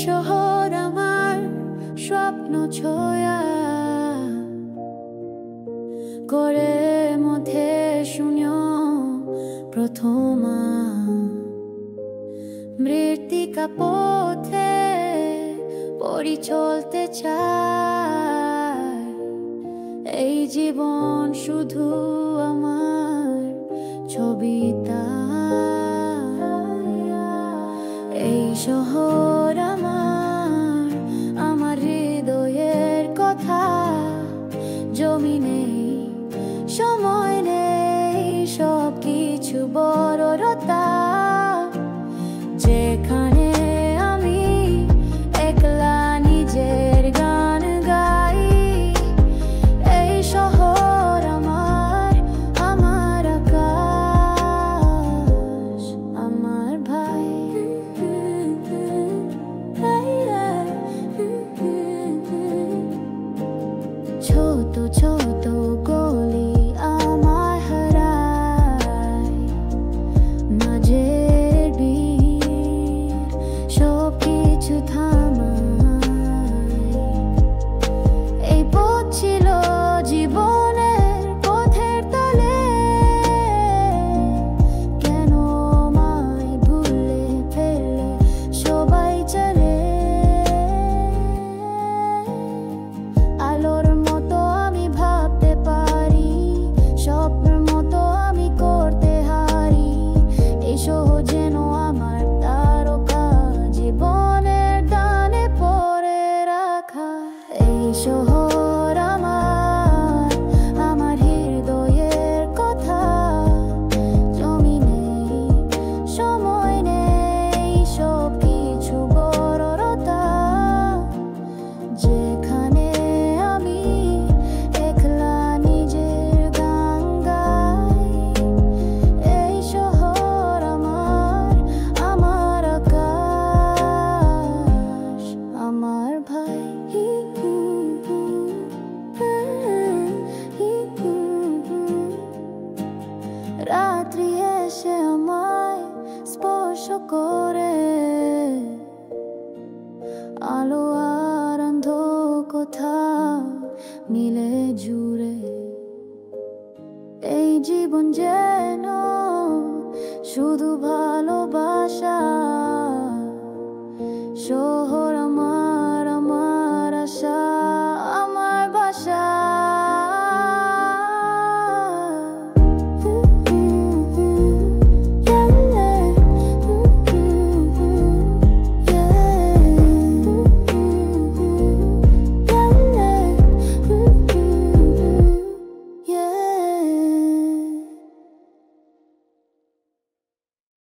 শহর আমার স্বপ্ন ছোয়া করে মধ্যে শূন্য প্রথম মৃত্তিকা পথে পরি চলতে চাই। এই জীবন শুধু আমার ছবিতা। এই শহর আমার আমার হৃদয়ের কথা। জমি নেই, সময় নেই, সব কিছু বড়রতা। যেখানে আমি একলা নিজের গান গাই। এই শহর আমার আমার আকাশ, আমার ভাই। ছোট ছোট গলি আমার হারায়, মাঝের ভিড় সব কিছু থামায়। এই পথ ছিল জীবনের পথের তলে। কেন আমায় ভুলে ফেলে সবাই চলে। আলোর মতো আমি ভাবতে পারি, স্বপ্নের মতো আমি করতে হারি। এই শহর যেন আমার তারকা, জীবনের দানে পড়ে রাখা। এই শহর আমার আমার হৃদয়ের কথা। জমি নেই, সময় নেই, সব কিছু বড়রতা। যেখানে আমি একলা নিজের গান গাই। এই শহর আমার আমার আকাশ, আমার ভাই। রাত্রি এসে আমায় স্পর্শ করে। আলো আর অন্ধ কোথাও মিলে জুড়ে। এই জীবন যেন শুধু ভালোবাসা। শহর